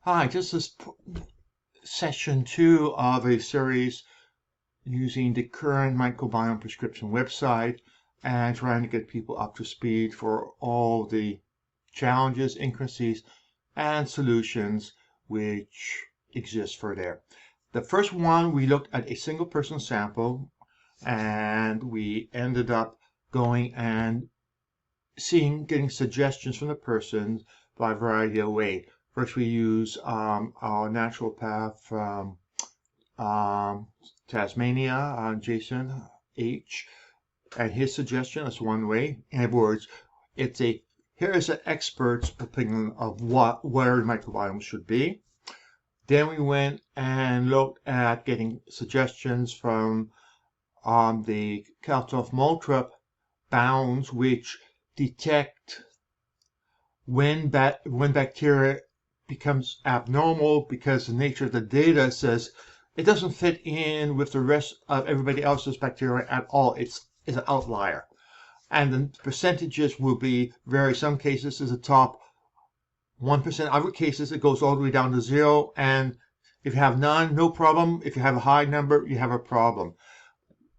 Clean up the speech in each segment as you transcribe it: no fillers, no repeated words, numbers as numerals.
Hi, this is session 2 of a series using the current Microbiome Prescription website and trying to get people up to speed for all the challenges, intricacies, and solutions which exist for there. The first one, we looked at a single person sample, and we ended up going and getting suggestions from the person by a variety of ways. First, we use our naturopath from Tasmania, Jason H., and his suggestion is one way. In other words, here is an expert's opinion of where the microbiome should be. Then we went and looked at getting suggestions from the Kaltoff-Moultrie bounds, which detect when bacteria becomes abnormal because the nature of the data says it doesn't fit in with the rest of everybody else's bacteria at all. It's an outlier. And the percentages will vary. Some cases is the top 1%. Other cases it goes all the way down to 0. And if you have none, no problem. If you have a high number, you have a problem.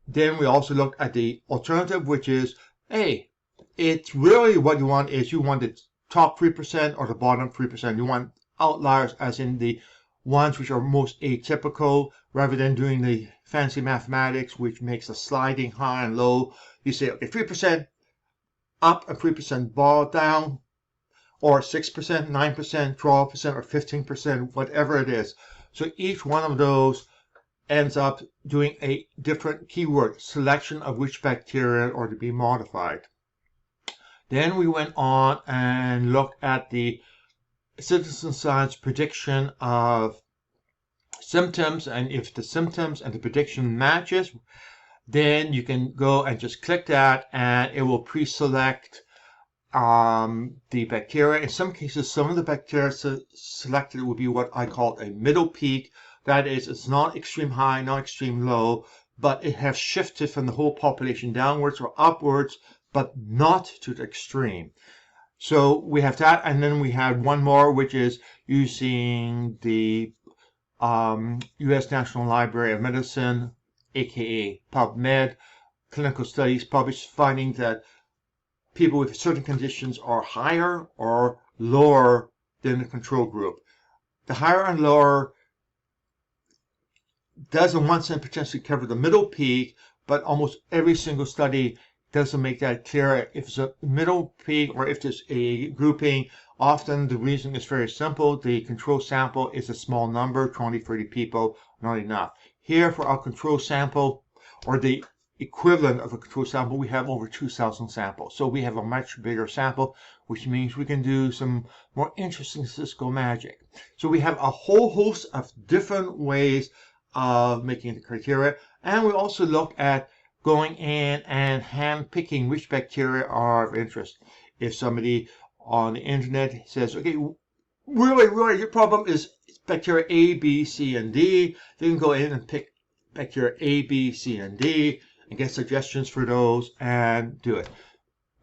Then we also looked at the alternative, which is, hey, it's really what you want is you want the top 3% or the bottom 3%. You want outliers as in the ones which are most atypical, rather than doing the fancy mathematics which makes a sliding high and low. You say, okay, 3% up and 3% down, or 6%, 9%, 12%, or 15%, whatever it is. So each one of those ends up doing a different keyword, selection of which bacteria are to be modified. Then we went on and looked at the citizen science prediction of symptoms, and if the symptoms and the prediction matches, then you can go and just click that and it will pre-select the bacteria. In some cases, some of the bacteria selected will be what I call a middle peak. That is, it's not extreme high, not extreme low, but it has shifted from the whole population downwards or upwards, but not to the extreme. So we have that, and then we had one more, which is using the U.S. National Library of Medicine, aka PubMed, clinical studies published finding that people with certain conditions are higher or lower than the control group. The higher and lower does in one sense potentially cover the middle peak, but almost every single study doesn't make that clear. If it's a middle peak or if there's a grouping, often the reason is very simple. The control sample is a small number, 20, 30 people, not enough. Here for our control sample, or the equivalent of a control sample, we have over 2,000 samples. So we have a much bigger sample, which means we can do some more interesting statistical magic. So we have a whole host of different ways of making the criteria, and we also look at going in and hand-picking which bacteria are of interest. If somebody on the internet says, okay, really, your problem is bacteria A, B, C, and D, they can go in and pick bacteria A, B, C, and D and get suggestions for those and do it.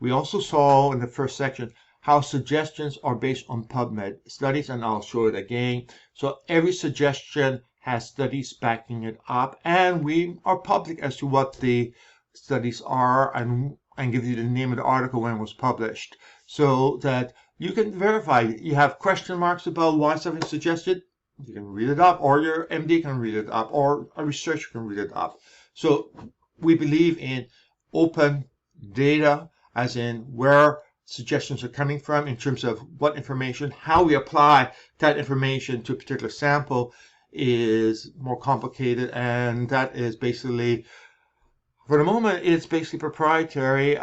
We also saw in the first section how suggestions are based on PubMed studies, and I'll show it again. So every suggestion has studies backing it up, and we are public as to what the studies are and give you the name of the article when it was published, so that you can verify. You have question marks about why something suggested, you can read it up, or your MD can read it up, or a researcher can read it up. So we believe in open data, as in where suggestions are coming from in terms of what information. How we apply that information to a particular sample is more complicated, and that is basically, for the moment, it's basically proprietary,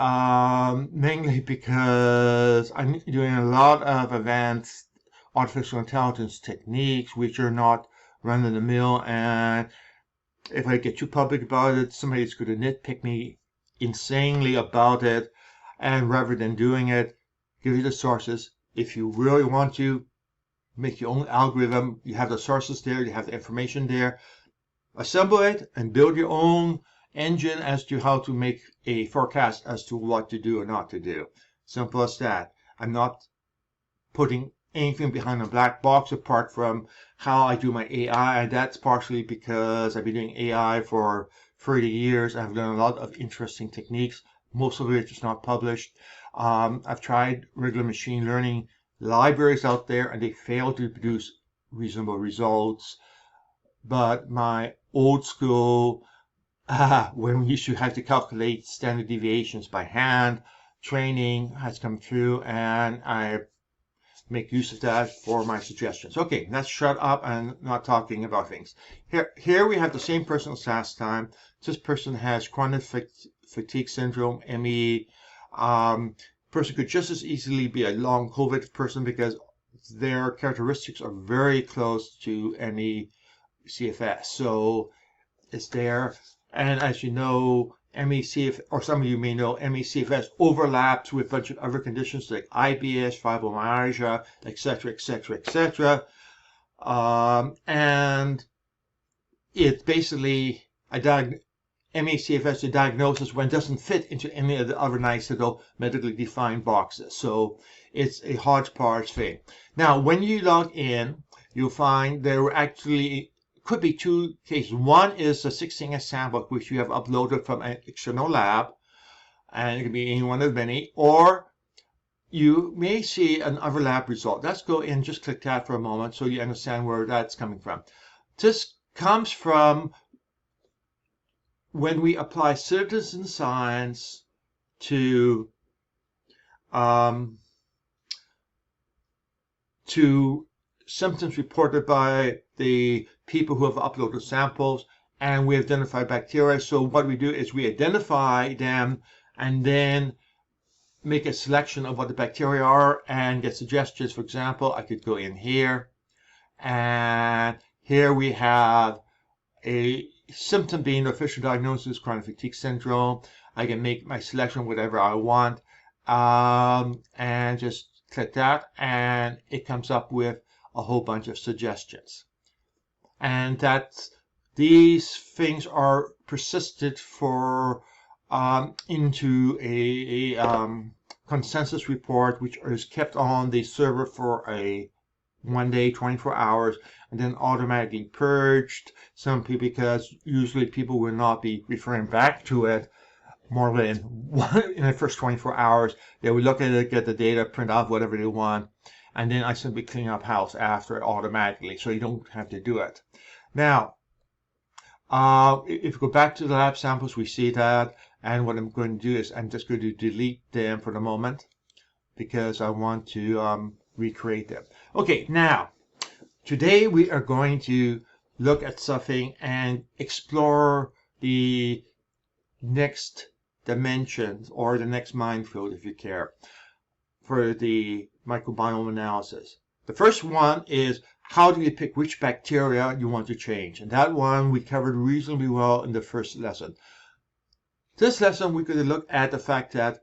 mainly because I'm doing a lot of advanced artificial intelligence techniques which are not run-of-the-mill, and if I get too public about it, somebody's going to nitpick me insanely about it, and rather than doing it, give you the sources. If you really want to make your own algorithm, you have the sources there, you have the information there, assemble it and build your own engine as to how to make a forecast as to what to do or not to do. Simple as that. I'm not putting anything behind a black box apart from how I do my AI, and that's partially because I've been doing AI for 30 years. I've learned a lot of interesting techniques, most of which is not published. I've tried regular machine learning libraries out there, and they fail to produce reasonable results. But my old school, when we used to have to calculate standard deviations by hand, training has come through, and I make use of that for my suggestions. Okay, let's shut up and not talking about things. Here we have the same person as last time. This person has chronic fatigue syndrome, ME. Person could just as easily be a long COVID person because their characteristics are very close to ME CFS. So it's there. And as you know, ME/CFS, or some of you may know, ME/CFS overlaps with a bunch of other conditions like IBS, fibromyalgia, etc., etc., etc. And it's basically ME/CFS, a diagnosis when it doesn't fit into any of the other nice little medically defined boxes. So it's a hodgepodge thing. Now, when you log in, you'll find there were actually could be two cases. One is a 16S sample which you have uploaded from an external lab, and it can be any one of many, or you may see an other lab result. Let's go in and just click that for a moment so you understand where that's coming from. This comes from when we apply citizen science to symptoms reported by the people who have uploaded samples, and we identify bacteria. So what we do is we identify them and then make a selection of what the bacteria are and get suggestions. For example, I could go in here, and here we have a symptom being the official diagnosis, chronic fatigue syndrome. I can make my selection whatever I want, and just click that, and it comes up with a whole bunch of suggestions. And these things are persisted for into a consensus report, which is kept on the server for a 1 day, 24 hours, and then automatically purged. Because usually people will not be referring back to it more than in the first 24 hours. They will look at it, get the data, print out whatever they want, and then I simply clean up house after it automatically, so you don't have to do it. Now, if we go back to the lab samples, we see that, and what I'm going to do is I'm just going to delete them for the moment because I want to recreate them. Okay, now, today we are going to look at something and explore the next dimensions or the next minefield, if you care, for the microbiome analysis. The first one is how do you pick which bacteria you want to change, and that one we covered reasonably well in the first lesson. This lesson we're going to look at the fact that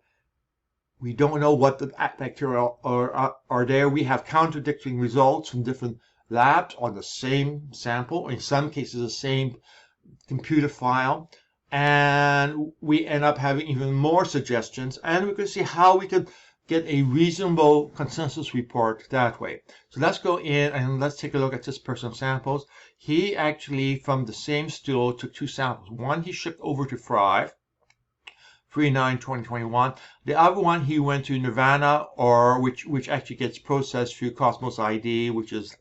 we don't know what the bacteria are there. We have contradicting results from different labs on the same sample, in some cases the same computer file, and we end up having even more suggestions, and we're going to see how we can get a reasonable consensus report that way. So let's go in and let's take a look at this person's samples. He actually, from the same stool, took two samples. One he shipped over to Thrive, 3/9/2021. The other one he went to Nirvana, or which actually gets processed through Cosmos ID, which is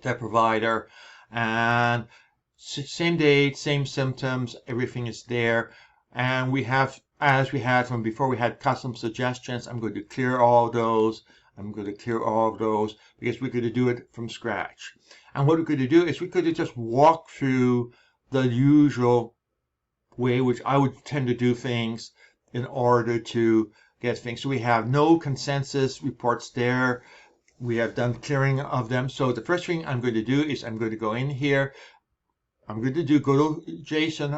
their provider, and same date, same symptoms, everything is there. And we have, as we had from before, we had custom suggestions. I'm going to clear all of those. I'm going to clear all of those because we're going to do it from scratch. And what we're going to do is we're going to just walk through the usual way, which I would tend to do things in order to get things. So we have no consensus reports there. We have done clearing of them. So the first thing I'm going to do is I'm going to go in here. I'm going to go to Jason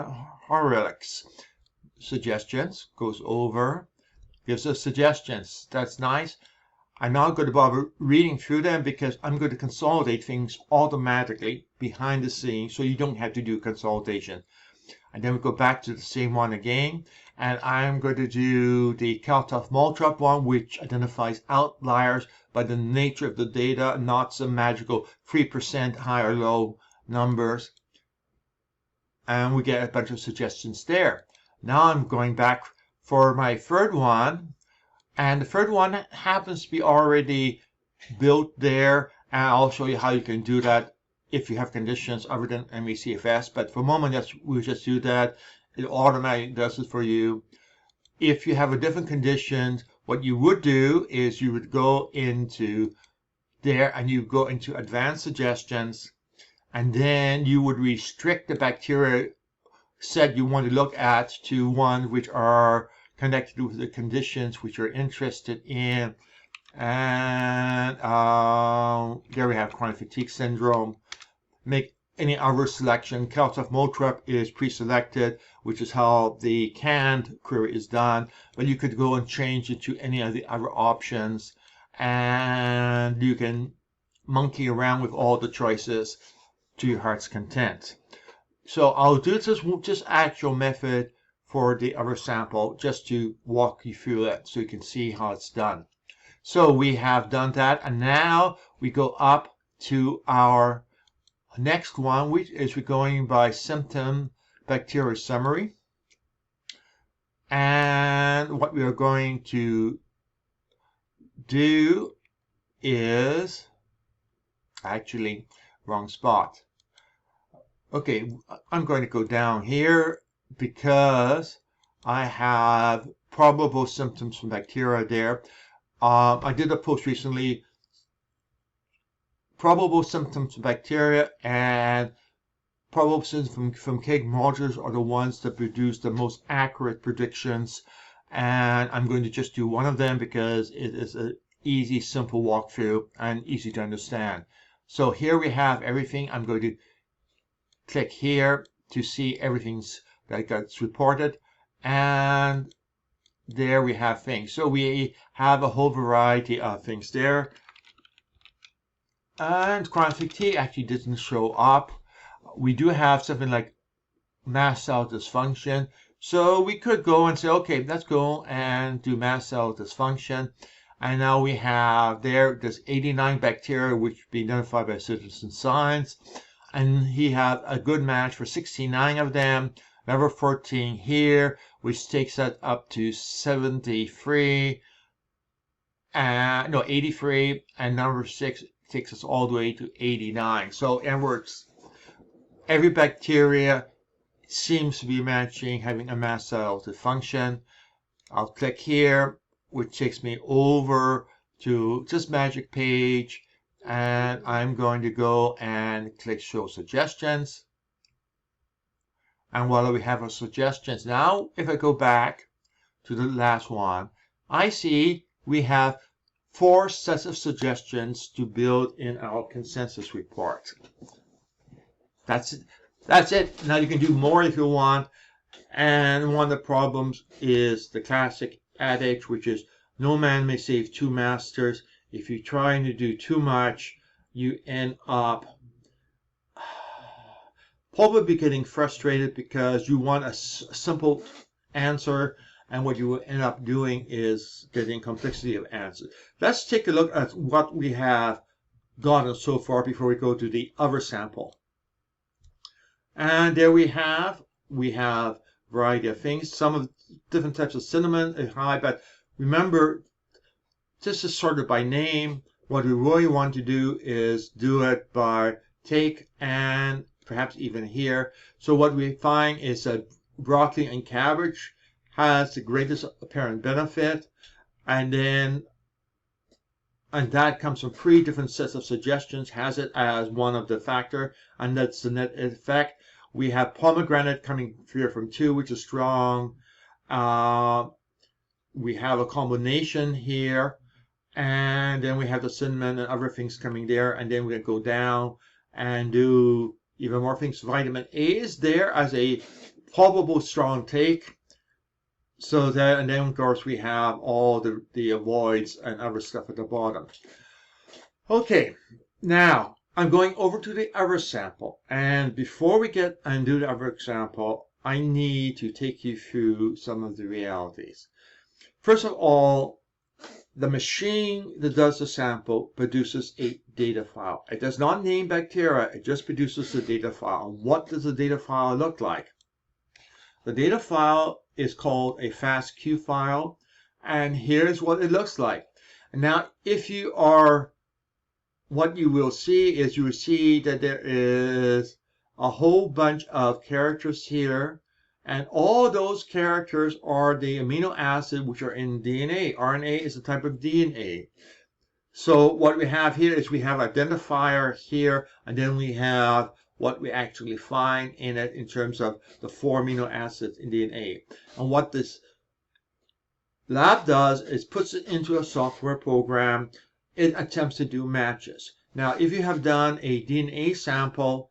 Horlicks. Suggestions, goes over, gives us suggestions. That's nice. I'm not going to bother reading through them because I'm going to consolidate things automatically behind the scenes so you don't have to do consolidation. And then we go back to the same one again. And I'm going to do the Kalthoff-Moultrie one, which identifies outliers by the nature of the data, not some magical 3% high or low numbers. And we get a bunch of suggestions there. Now I'm going back for my third one. And the third one happens to be already built there. And I'll show you how you can do that if you have conditions other than MECFS. But for the moment, we'll just do that. It automatically does it for you. If you have a different condition, what you would do is you would go into there and you go into advanced suggestions, and then you would restrict the bacteria set you want to look at to ones which are connected with the conditions which you're interested in. And there we have chronic fatigue syndrome. Make any other selection. Kalthoff-Moultrie is pre-selected, which is how the canned query is done. But you could go and change it to any of the other options, and you can monkey around with all the choices to your heart's content. So I'll do this just actual method for the other sample, just to walk you through it so you can see how it's done. So we have done that, and now we go up to our next one, which is we're going by symptom bacteria summary. And what we are going to do is actually wrong spot. Okay, I'm going to go down here because I have probable symptoms from bacteria there. I did a post recently, probable symptoms of bacteria and probable symptoms from cake modules are the ones that produce the most accurate predictions. And I'm going to just do one of them because it is an easy, simple walkthrough and easy to understand. So here we have everything. I'm going to click here to see everything that gets reported. And there we have things. So we have a whole variety of things there. And chronic fatigue actually didn't show up. We do have something like mast cell dysfunction. So we could go and say, okay, let's go and do mast cell dysfunction. And now we have there's 89 bacteria which be identified by citizen science. And he had a good match for 69 of them. Number 14 here, which takes that up to 73. 83. And number 6 takes us all the way to 89. So in other words, every bacteria seems to be matching, having a mast cell dysfunction. I'll click here, which takes me over to this magic page, and I'm going to go and click show suggestions. And while we have our suggestions now, if I go back to the last one, I see we have 4 sets of suggestions to build in our consensus report. That's it. Now you can do more if you want. And one of the problems is the classic adage, which is no man may save 2 masters. If you're trying to do too much, you end up probably getting frustrated because you want a simple answer, and what you will end up doing is getting complexity of answers. Let's take a look at what we have gotten so far before we go to the other sample. And there we have a variety of things. Some of different types of cinnamon is high, but remember, this is sorted by name. What we really want to do is do it by take and perhaps even here. So what we find is that broccoli and cabbage has the greatest apparent benefit, and that comes from 3 different sets of suggestions, has it as one of the factor, and that's the net effect. We have pomegranate coming here from 2, which is strong. We have a combination here, and then we have the cinnamon and other things coming there, and then we're going to go down and do even more things. Vitamin A is there as a probable strong take. So that, and then of course we have all the avoids and other stuff at the bottom. Okay, now I'm going over to the other sample, and before we get and do the other example, I need to take you through some of the realities. First of all, the machine that does the sample produces a data file. It does not name bacteria, it just produces the data file. What does the data file look like? The data file is called a FASTQ file, and here's what it looks like. Now, what you will see is you will see that there is a whole bunch of characters here, and all those characters are the amino acid which are in DNA. RNA is a type of DNA. So what we have here is we have identifier here, and then we have what we actually find in it in terms of the 4 amino acids in DNA. And what this lab does is puts it into a software program. It attempts to do matches. Now, if you have done a DNA sample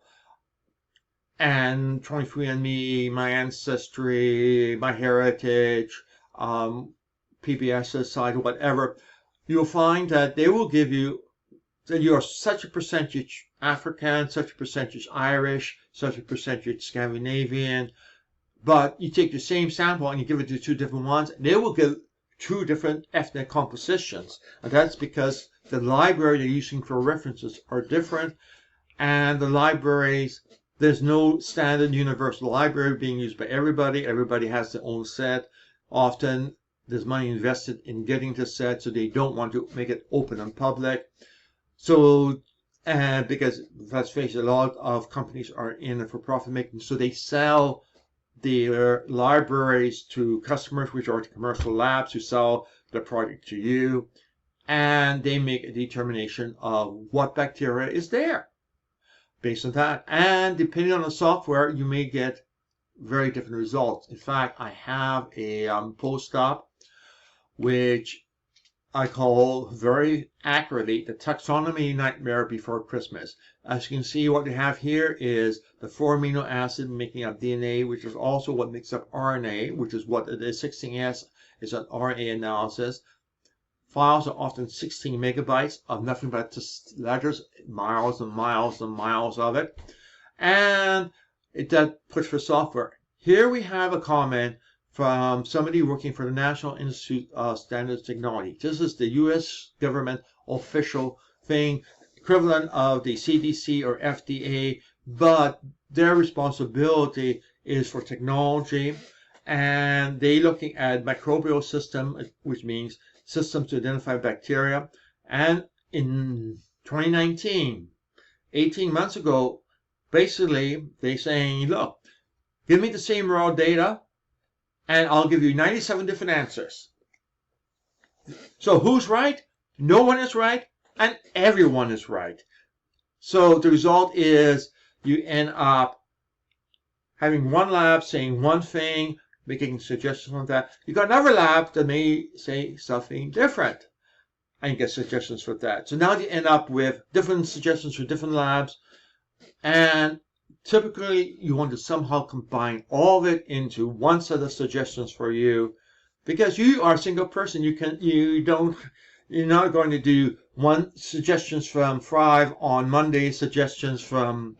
and 23andMe, My Ancestry, MyHeritage, PBS's site, whatever, you'll find that they will give you that you are such a percentage African, such a percentage Irish, such a percentage Scandinavian, but you take the same sample and you give it to 2 different ones, they will give 2 different ethnic compositions. And that's because the library they're using for references are different, and the libraries, there's no standard universal library being used by everybody. Everybody has their own set. Often there's money invested in getting the set, so they don't want to make it open and public. So, because let's face it, a lot of companies are in it for profit making, so they sell their libraries to customers, which are commercial labs who sell the product to you, and they make a determination of what bacteria is there based on that. And depending on the software, you may get very different results. In fact, I have a post-op which I call very accurately the taxonomy nightmare before Christmas. As you can see, what we have here is the 4 amino acid making up DNA, which is also what makes up RNA, which is what it is. 16S is an RNA analysis. Files are often 16 megabytes of nothing but just letters, miles and miles and miles of it. And that puts for software. Here we have a comment from somebody working for the National Institute of Standards Technology. This is the U.S. government official thing, equivalent of the CDC or FDA, but their responsibility is for technology, and they're looking at microbial system, which means systems to identify bacteria. And in 2019, 18 months ago, basically they're saying, look, give me the same raw data, and I'll give you 97 different answers. So who's right? No one is right, and everyone is right. So the result is you end up having one lab saying one thing, making suggestions on that. You got another lab that may say something different, and you get suggestions for that. So now you end up with different suggestions for different labs, and typically you want to somehow combine all of it into one set of suggestions for you, because you are a single person. You're not going to do one suggestions from Thrive on Monday, suggestions from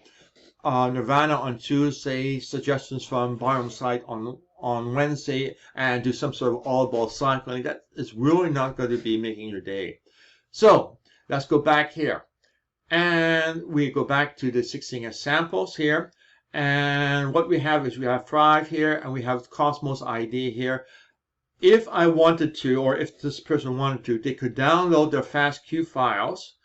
Nirvana on Tuesday, suggestions from Biome Site on Wednesday, and do some sort of all-ball cycling. That is really not going to be making your day. So let's go back here. And we go back to the 16S samples here. And what we have is we have Thrive here, and we have Cosmos ID here. If I wanted to, or if this person wanted to, they could download their FASTQ files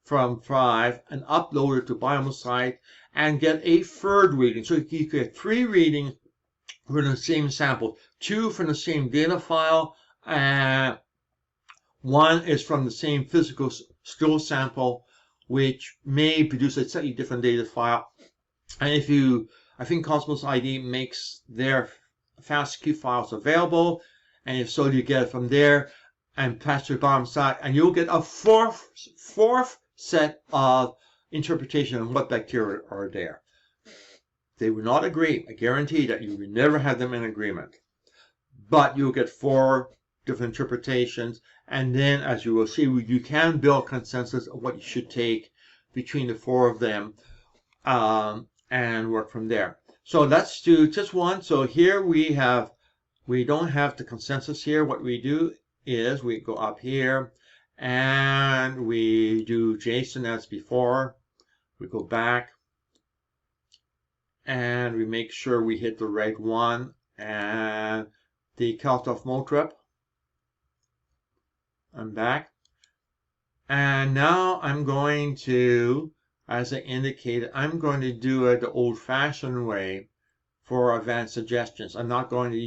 from Thrive and upload it to Biome Site and get a third reading. So you get 3 readings for the same sample, 2 from the same data file, and 1 is from the same physical stool sample, which may produce a slightly different data file. And I think Cosmos ID makes their FASTQ files available, and if so, you get it from there and pass to the Biome Site, and you'll get a fourth set of interpretation of what bacteria are there. They will not agree. I guarantee that you will never have them in agreement. But you'll get 4 different interpretations, and then, as you will see, you can build consensus of what you should take between the 4 of them and work from there. So let's do just one. So here we don't have the consensus here. What we do is we go up here and we do JSON as before. We go back and we make sure we hit the right one and the count of motrip. I'm back. And now I'm going to, as I indicated, I'm going to do it the old-fashioned way for advanced suggestions. I'm not going to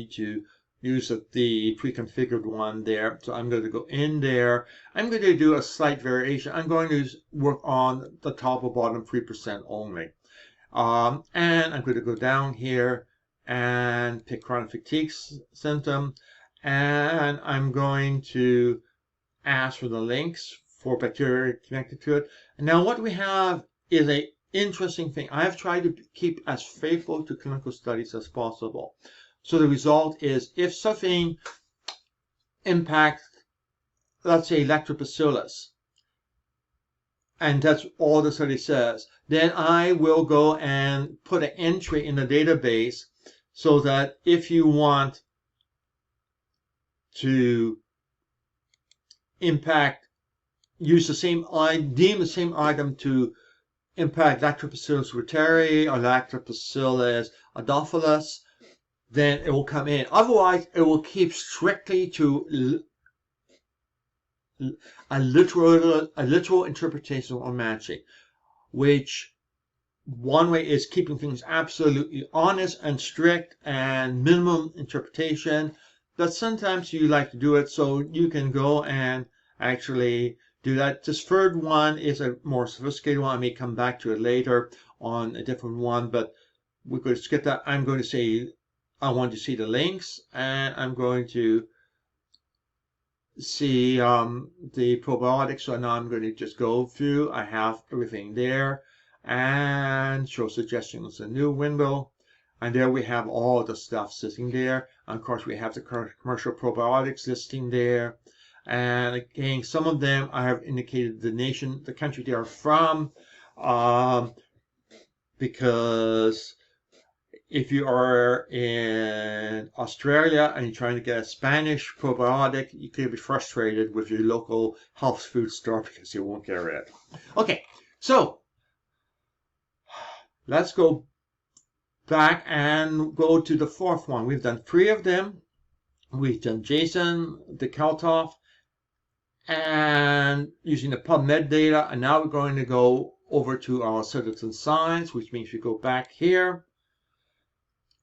use the pre-configured one there. So I'm going to go in there. I'm going to do a slight variation. I'm going to work on the top or bottom 3% only. And I'm going to go down here and pick chronic fatigue symptom. And I'm going to ask for the links for bacteria connected to it. And now what we have is an interesting thing. I've tried to keep as faithful to clinical studies as possible. So the result is if something impacts, let's say, lactobacillus, and that's all the study says, then I will go and put an entry in the database so that if you want to deem the same item to impact Lactobacillus reuteri or Lactobacillus adophilus, then it will come in. Otherwise, it will keep strictly to a literal interpretation or matching, which one way is keeping things absolutely honest and strict and minimum interpretation. But sometimes you like to do it, so you can go and actually do that. This third one is a more sophisticated one. I may come back to it later on a different one, but we're going to skip that. I'm going to say I want to see the links, and I'm going to see the probiotics. So now I'm going to just go through. I have everything there, and show suggestions, a new window. And there we have all the stuff sitting there. And of course, we have the commercial probiotics listing there. And again, some of them I have indicated the country they are from, because if you are in Australia and you're trying to get a Spanish probiotic, you could be frustrated with your local health food store because you won't get it. Okay, so let's go back and go to the fourth one. We've done 3 of them. We've done JSON, the Kaltov, and using the PubMed data. And now we're going to go over to our citizen science, which means we go back here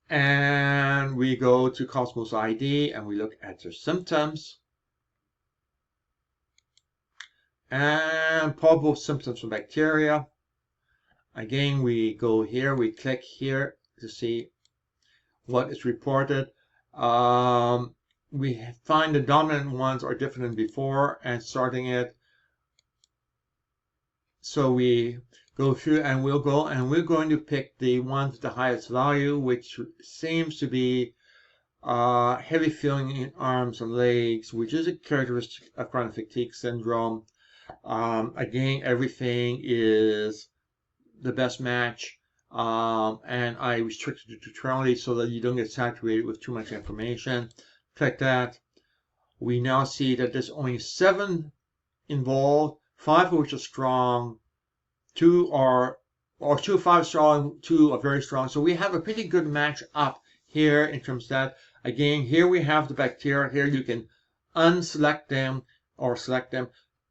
and we go to Cosmos ID and we look at their symptoms and probable symptoms for bacteria. Again, we go here, we click here to see what is reported. We find the dominant ones are different than before and starting it. So we go through and we're going to pick the ones with the highest value, which seems to be heavy feeling in arms and legs, which is a characteristic of chronic fatigue syndrome. Again, everything is the best match. And I restricted it to neutrality so that you don't get saturated with too much information. Click that. We now see that there's only 7 involved, 5 of which are strong, 2 are 5 strong, 2 are very strong. So we have a pretty good match up here in terms of that. Again, here we have the bacteria. Here you can unselect them or select them.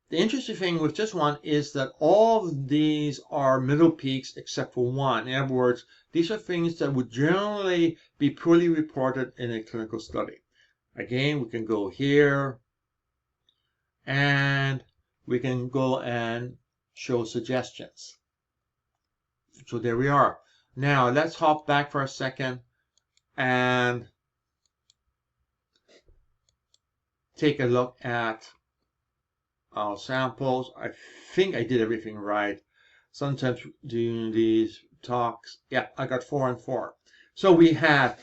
The interesting thing with this one is that all of these are middle peaks except for one. In other words, these are things that would generally be poorly reported in a clinical study. Again, we can go here and we can go and show suggestions. So there we are. Now let's hop back for a second and take a look at our samples. I think I did everything right. Sometimes doing these talks, yeah, I got 4 and 4. So we had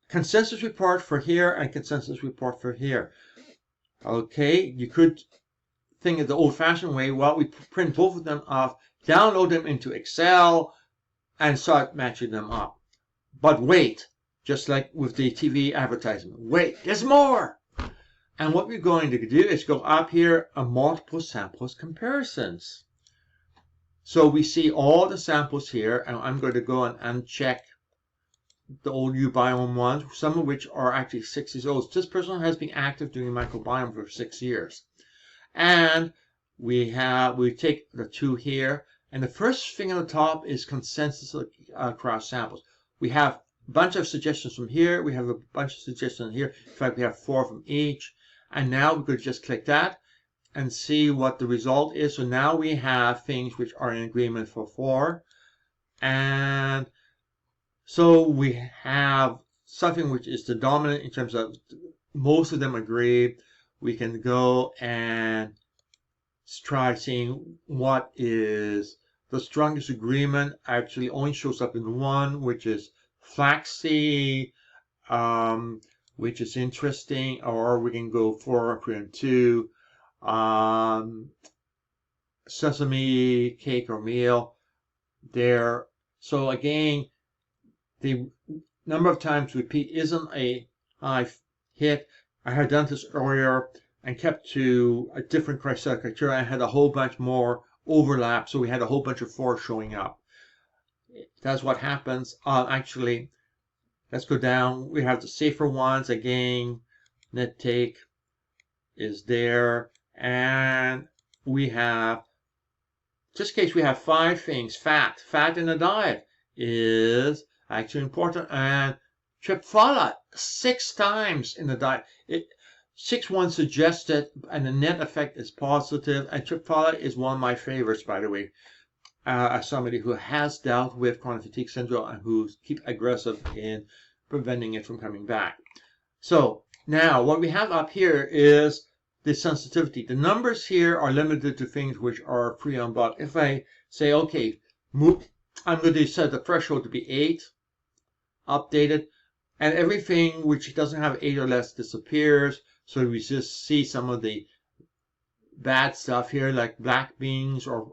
consensus report for here and consensus report for here. Okay, you could think of the old-fashioned way. Well, we print both of them off, download them into Excel, and start matching them up. But wait, just like with the TV advertisement, wait, there's more. And what we're going to do is go up here and multiple samples comparisons. So we see all the samples here, and I'm going to go and uncheck the old Ubiome ones, some of which are actually 6 years old. This person has been active doing microbiome for 6 years. And we take the 2 here, and the first thing on the top is consensus across samples. We have a bunch of suggestions from here, we have a bunch of suggestions here. In fact, we have 4 from each. And now we could just click that and see what the result is. So now we have things which are in agreement for 4. And so we have something which is the dominant in terms of most of them agree. We can go and try seeing what is the strongest agreement. Actually only shows up in 1, which is flaxseed, which is interesting. Or we can go 4, 3, and 2. Sesame cake or meal there. So again, the number of times repeat isn't a high hit. I had done this earlier and kept to a different criteria. I had a whole bunch more overlap, so we had a whole bunch of 4 showing up. That's what happens. Actually, let's go down. We have the safer ones again. Net take is there, and we have, just in case, we have 5 things. Fat in the diet is actually important, and triphala 6 times in the diet. 6-1 suggested, and the net effect is positive. And triphala is one of my favorites, by the way, as somebody who has dealt with chronic fatigue syndrome and who keep aggressive in preventing it from coming back. So now what we have up here is the sensitivity. The numbers here are limited to things which are free on bulk. If I say, okay, I'm going to set the threshold to be 8, updated, and everything which doesn't have 8 or less disappears. So we just see some of the bad stuff here, like black beans or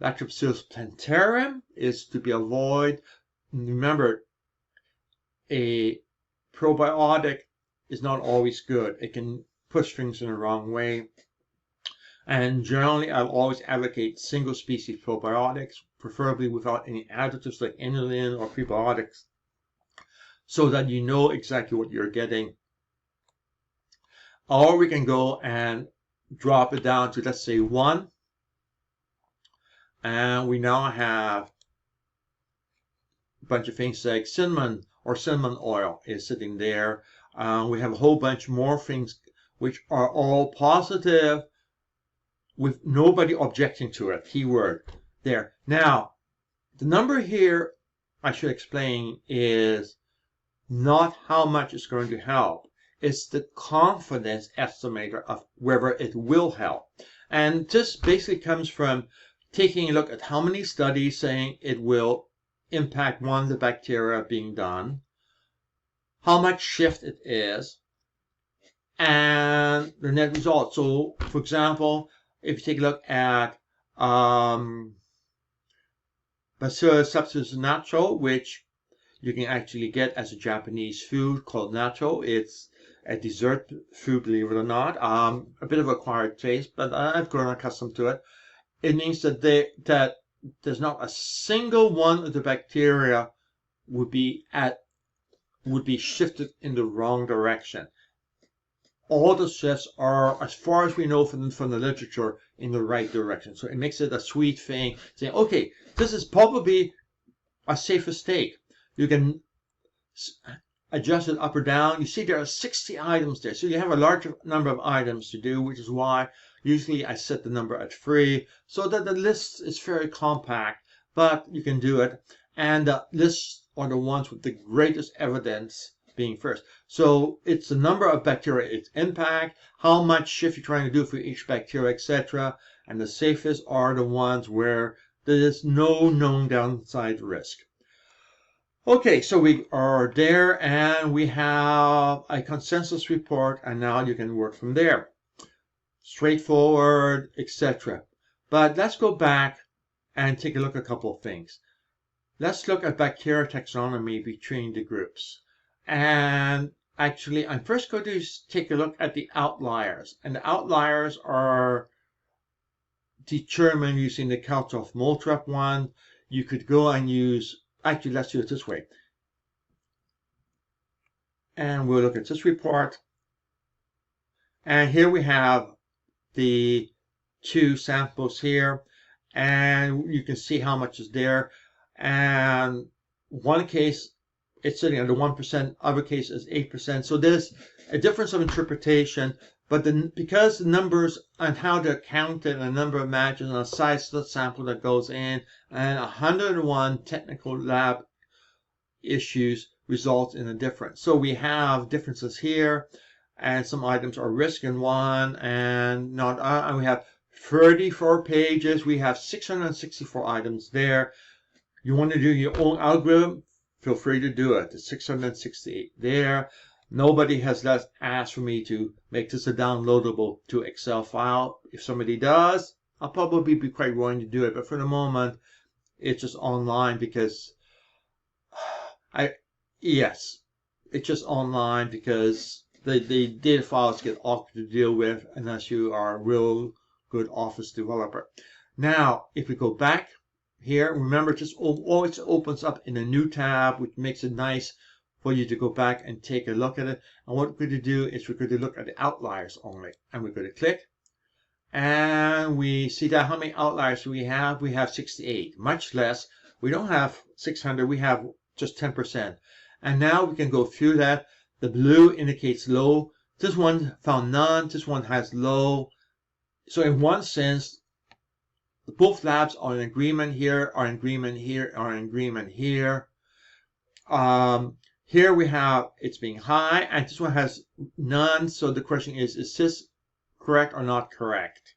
Lactobacillus plantarum is to be avoided. Remember, a probiotic is not always good. It can push things in the wrong way. And generally, I'll always advocate single species probiotics, preferably without any additives like inulin or prebiotics, so that you know exactly what you're getting. Or we can go and drop it down to, let's say, 1. And we now have a bunch of things like cinnamon or cinnamon oil is sitting there. We have a whole bunch more things which are all positive with nobody objecting to it. Keyword there. Now, the number here, I should explain, is not how much it's going to help. It's the confidence estimator of whether it will help. And this basically comes from taking a look at how many studies saying it will impact one of the bacteria being done, how much shift it is, and the net result. So, for example, if you take a look at Bacillus subtilis natto, which you can actually get as a Japanese food called natto. It's a dessert food, believe it or not. A bit of acquired taste, but I've grown accustomed to it. It means that there's not a single one of the bacteria would be shifted in the wrong direction. All the shifts are, as far as we know from the literature, in the right direction. So it makes it a sweet thing, saying, okay, this is probably a safer state. You can adjust it up or down. You see there are 60 items there. So you have a large number of items to do, which is why usually I set the number at 3, so that the list is very compact, but you can do it. And the lists are the ones with the greatest evidence being first. So it's the number of bacteria, its impact, how much shift you're trying to do for each bacteria, etc. And the safest are the ones where there is no known downside risk. Okay, so we are there and we have a consensus report, and now you can work from there. Straightforward, etc. But let's go back and take a look at a couple of things. let's look at bacteria taxonomy between the groups. And actually, I'm first going to take a look at the outliers. And the outliers are determined using the Kalthoff-Moultrie one. You could go and use, actually, let's do it this way. And we'll look at this report. And here we have the 2 samples here. And you can see how much is there. And one case, it's sitting under 1%, other case is 8%. So there's a difference of interpretation, but because the numbers and how they're counted, and the number of matches and the size of the sample that goes in, and 101 technical lab issues result in a difference. So we have differences here, and some items are risk in one and not, and we have 34 pages. We have 664 items there. You want to do your own algorithm? Feel free to do it. It's 668 there. Nobody has asked for me to make this a downloadable to Excel file. If somebody does, I'll probably be quite willing to do it. But for the moment, it's just online because it's just online because the data files get awkward to deal with unless you are a real good Office developer. Now, if we go back here, remember, it just always opens up in a new tab, which makes it nice for you to go back and take a look at it. And what we're going to do is we're going to look at the outliers only. And we're going to click. And we see that how many outliers do we have? We have 68, much less. We don't have 600, we have just 10%. And now we can go through that. The blue indicates low. This one found none. This one has low. So in one sense, both labs are in agreement here, are in agreement here, are in agreement here. Here we have it's being high, and this one has none. So the question is this correct or not correct?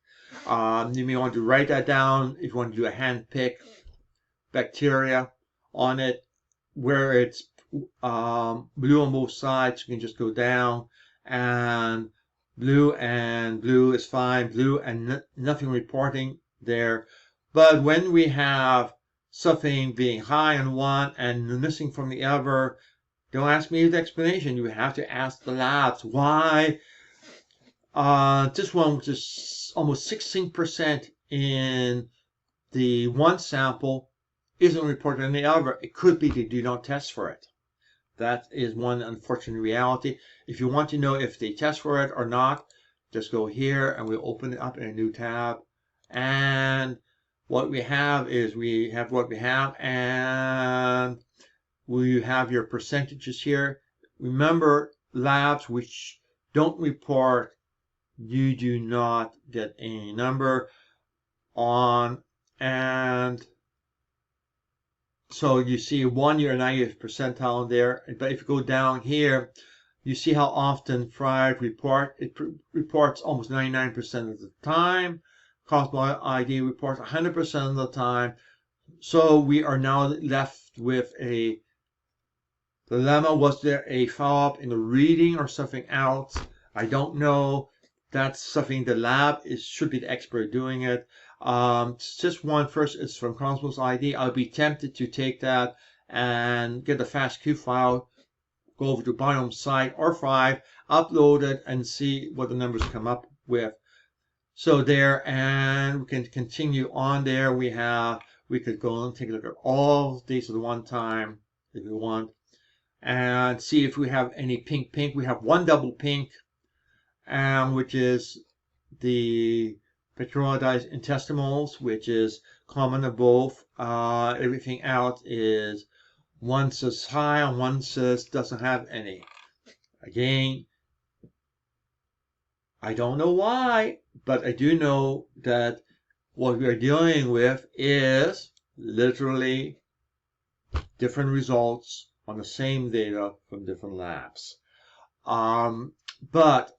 You may want to write that down if you want to do a hand pick bacteria on it. Where it's blue on both sides, you can just go down, and blue is fine, blue and nothing reporting there. But when we have something being high on one and missing from the other, don't ask me the explanation. You have to ask the labs why. This one, which is almost 16% in the one sample, isn't reported in the other. It could be they do not test for it. That is one unfortunate reality. If you want to know if they test for it or not, just go here and we'll open it up in a new tab. And what we have is we have what we have, and we have your percentages here. Remember, labs which don't report, you do not get any number on. And so you see 1 year 90th percentile there. But if you go down here, you see how often Fried report. It reports almost 99% of the time. Cosmo ID reports 100% of the time. So we are now left with a dilemma. Was there a follow-up in the reading or something else? I don't know. That's something the lab should be the expert doing it. This one first is from Cosmos ID. I'll be tempted to take that and get the FASTQ file, go over to Biome site or 5, upload it, and see what the numbers come up with. So there, and we can continue on there. We could go and take a look at all these at one time if you want, and see if we have any pink. We have one double pink, which is the Petroidized intestinals, which is common to both. Everything else is one says high and one says doesn't have any. Again, I don't know why, but I do know that what we are dealing with is literally different results on the same data from different labs. But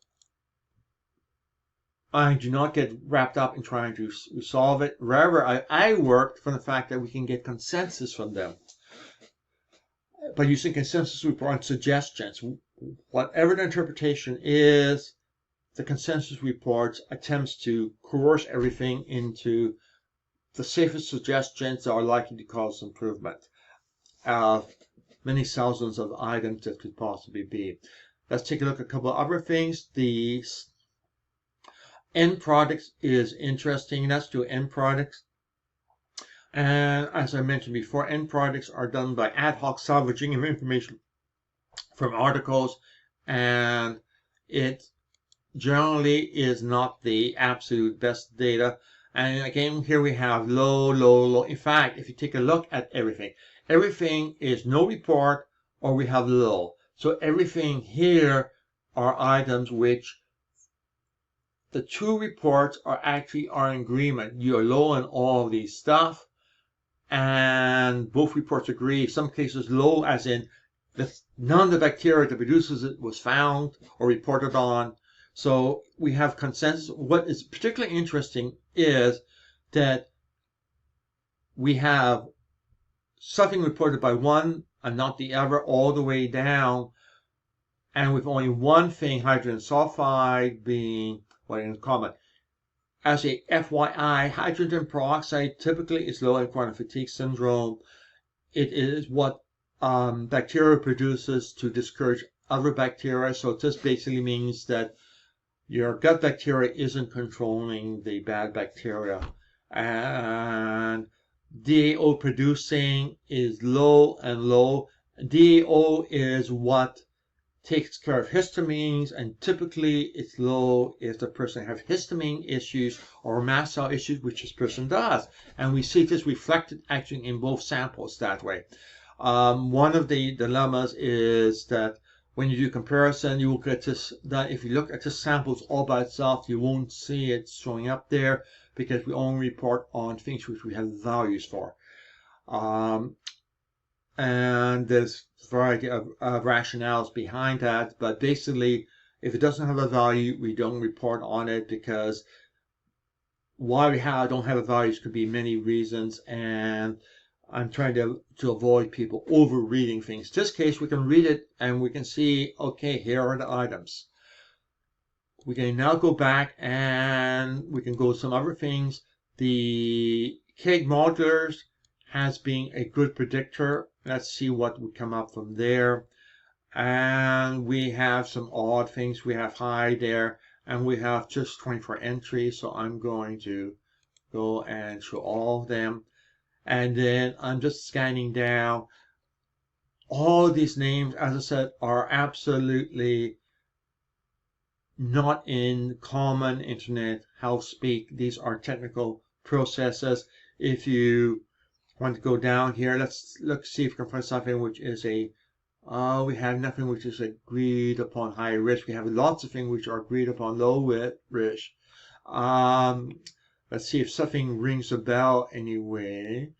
I do not get wrapped up in trying to resolve it. Rather, I worked from the fact that we can get consensus from them. By using consensus report on suggestions, whatever the interpretation is, the consensus report attempts to coerce everything into the safest suggestions that are likely to cause improvement. of many thousands of items that could possibly be. Let's take a look at a couple of other things. The end products is interesting. Let's do end products. And as I mentioned before, end products are done by ad hoc salvaging of information from articles, and it generally is not the absolute best data. And again, here we have low, low, low. In fact, if you take a look at everything, everything is no report or we have low. So everything here are items which the two reports are in agreement. You're low on all of these stuff, and both reports agree. Some cases low as in none of the bacteria that produces it was found or reported on. So we have consensus. What is particularly interesting is that we have something reported by one and not the other all the way down, and with only one thing, hydrogen sulfide, being what in common. As a FYI, hydrogen peroxide typically is low in chronic fatigue syndrome. It is what bacteria produces to discourage other bacteria. So this basically means that your gut bacteria isn't controlling the bad bacteria. And DAO producing is low and low. DAO is what takes care of histamines, and typically it's low if the person has histamine issues or mast cell issues, which this person does. And we see this reflected actually in both samples that way. One of the dilemmas is that when you do comparison, you will get this, that if you look at the samples all by itself, you won't see it showing up there because we only report on things which we have values for. And there's a variety of rationales behind that, but basically if it doesn't have a value, we don't report on it, because why we don't have a value could be many reasons, and I'm trying to avoid people over reading things. In this case, we can read it and we can see, okay, here are the items. We can now go back and we can go to some other things. The Keg modulars has been a good predictor. Let's see what would come up from there. And we have some odd things. We have high there, and we have just 24 entries. So I'm going to go and show all of them. And then I'm just scanning down. All these names, as I said, are absolutely not in common internet health speak. These are technical processes. If you want to go down here, let's see if we can find something which is we have nothing which is agreed upon high risk. We have lots of things which are agreed upon low risk. Let's see if something rings a bell anyway.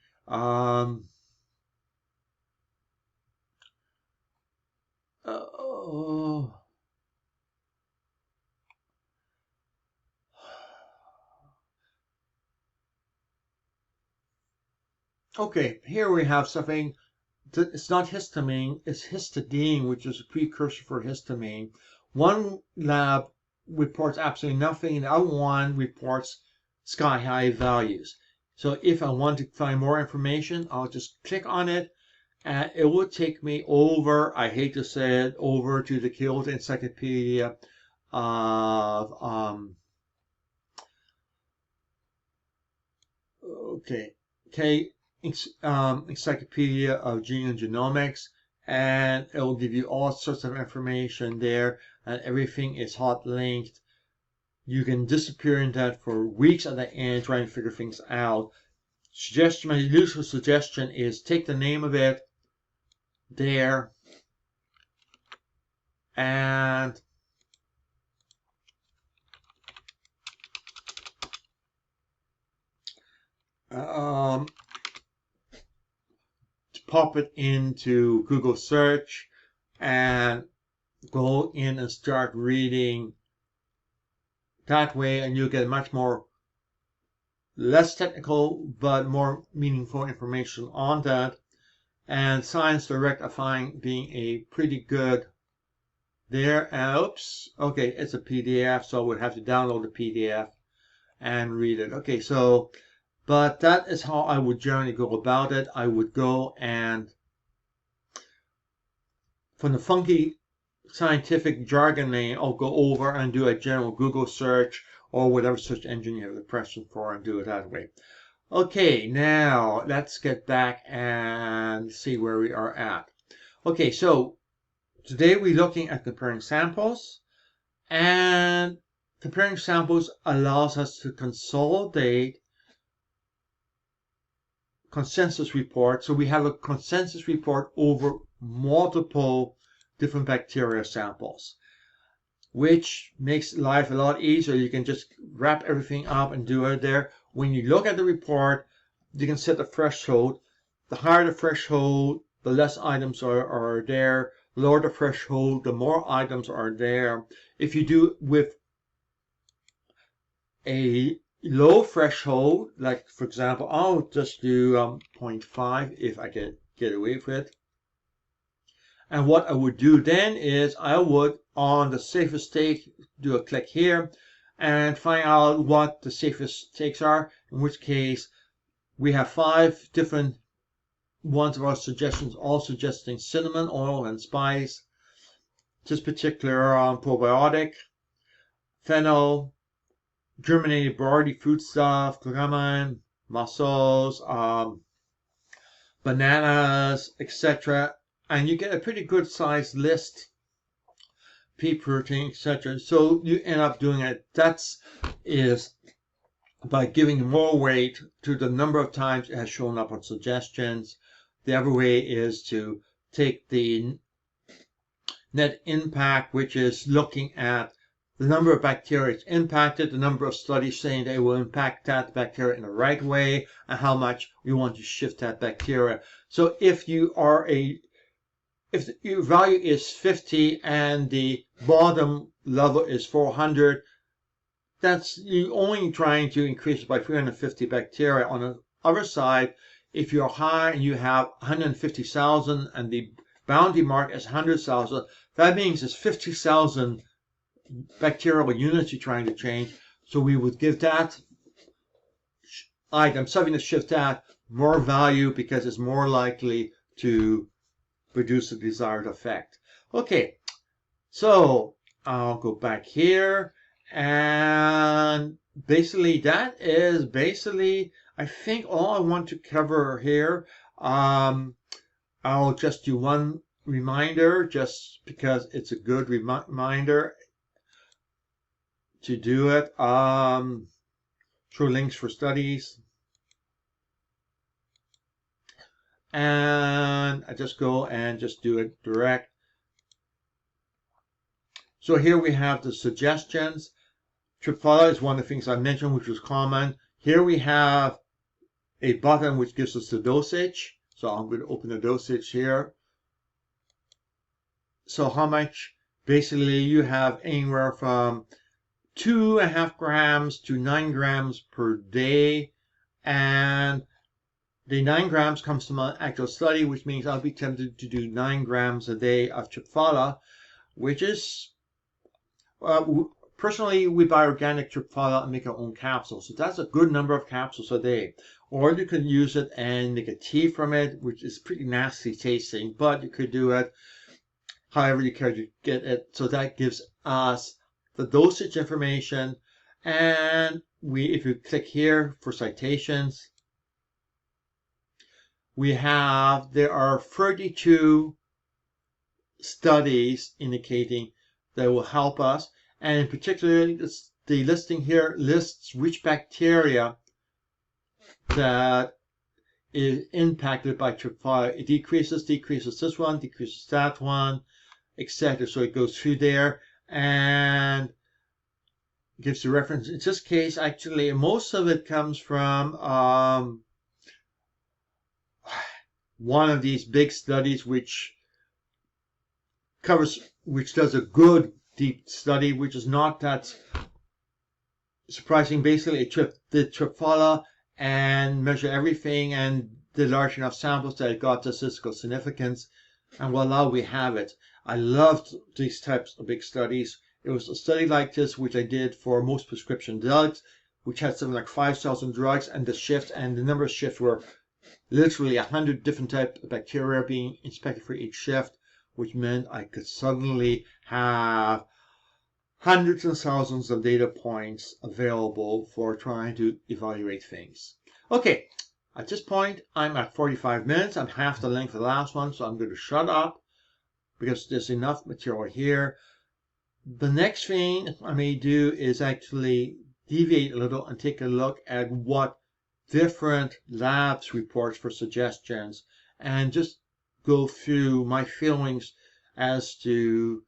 Okay, here we have something. It's not histamine, it's histidine, which is a precursor for histamine. One lab reports absolutely nothing, and the other one reports sky-high values. So if I want to find more information, I'll just click on it, and it will take me over, I hate to say it, over to the Kyoto Encyclopedia of, Encyclopedia of Gene and Genomics, and it will give you all sorts of information there, and everything is hot linked. You can disappear in that for weeks at the end trying to figure things out. My usual suggestion is take the name of it there, and pop it into Google search and go in and start reading that way, and you'll get much more less technical but more meaningful information on that. And Science Direct I find being a pretty good there. And oops, okay, it's a PDF, so we'll have to download the PDF and read it. Okay, so but that is how I would generally go about it. I would go and from the funky scientific jargon name, I'll go over and do a general Google search or whatever search engine you have the preference for and do it that way. Okay, now let's get back and see where we are at. Okay, so today we're looking at comparing samples, and comparing samples allows us to consolidate consensus report. So we have a consensus report over multiple different bacteria samples, which makes life a lot easier. You can just wrap everything up and do it there. When you look at the report, you can set the threshold. The higher the threshold, the less items are there. The lower the threshold, the more items are there. If you do with a low threshold, like for example, I'll just do 0.5 if I can get away with it. And what I would do then is I would, on the safest stake, do a click here and find out what the safest stakes are, in which case we have 5 different ones of our suggestions, all suggesting cinnamon oil and spice, this particular probiotic, fennel, germinated barley foodstuff, glutamine, mussels, bananas, etc. And you get a pretty good sized list, pea protein, etc. So you end up doing it. That's by giving more weight to the number of times it has shown up on suggestions. The other way is to take the net impact, which is looking at the number of bacteria it's impacted, the number of studies saying they will impact that bacteria in the right way, and how much you want to shift that bacteria. So if your value is 50 and the bottom level is 400, that's you only trying to increase it by 350 bacteria. On the other side, if you're high and you have 150,000 and the boundary mark is 100,000, that means it's 50,000 bacterial units you're trying to change. So we would give that item, something to shift that, more value because it's more likely to produce the desired effect. Okay, so I'll go back here, and basically that is I think all I want to cover here. I'll just do one reminder just because it's a good reminder to do it. Through links for studies. And I just go and just do it direct. So here we have the suggestions. Triphala is one of the things I mentioned, which was common. Here we have a button which gives us the dosage. So I'm going to open the dosage here. So how much? Basically, you have anywhere from 2.5 grams to 9 grams per day. And the 9 grams comes from an actual study, which means I'll be tempted to do 9 grams a day of Triphala, which is, personally, we buy organic Triphala and make our own capsules. So that's a good number of capsules a day. Or you can use it and make a tea from it, which is pretty nasty tasting, but you could do it however you care to get it. So that gives us the dosage information. And if you click here for citations, there are 32 studies indicating that will help us. And in particular, the listing here lists which bacteria that is impacted by Triphala. It decreases this one, decreases that one, etc. So it goes through there and gives the reference. In this case, actually, most of it comes from one of these big studies which does a good deep study, which is not that surprising. Basically, it did Triphala and measure everything and did large enough samples that it got statistical significance, and voila, we have it. I loved these types of big studies. It was a study like this which I did for most prescription drugs, which had something like 5,000 drugs, and the number of shifts were literally 100 different types of bacteria being inspected for each shift. which meant I could suddenly have hundreds and thousands of data points available for trying to evaluate things. Okay, at this point, I'm at 45 minutes. I'm half the length of the last one, so I'm going to shut up because there's enough material here. The next thing I may do is actually deviate a little and take a look at what different labs report for suggestions and just go through my feelings as to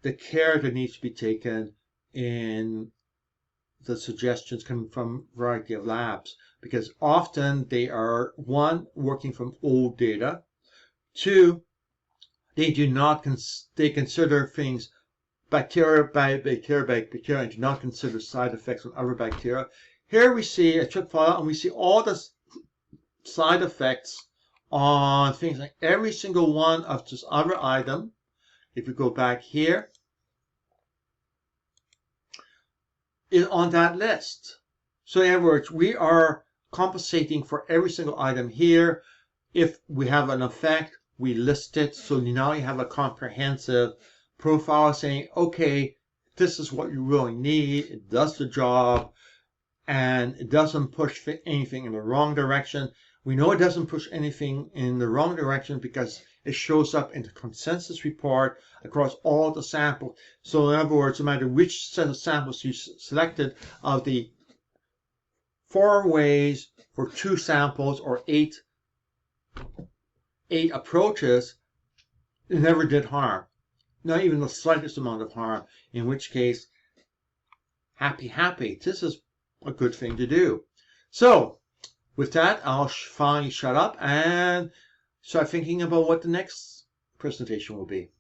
the care that needs to be taken in the suggestions coming from a variety of labs, because often they are, one, working from old data, two, they do not they consider things bacteria by bacteria and do not consider side effects on other bacteria. Here we see a trip file and we see all the side effects on things like every single one of this other item. If we go back here, is on that list. So in other words, we are compensating for every single item here. If we have an effect, we list it. So now you have a comprehensive profile saying, okay, this is what you really need. It does the job and it doesn't push anything in the wrong direction. We know it doesn't push anything in the wrong direction because it shows up in the consensus report across all the samples. So in other words, no matter which set of samples you selected of the 4 ways for 2 samples or 8 approaches, it never did harm. Not even the slightest amount of harm, in which case, happy. This is a good thing to do. So, with that, I'll finally shut up and start thinking about what the next presentation will be.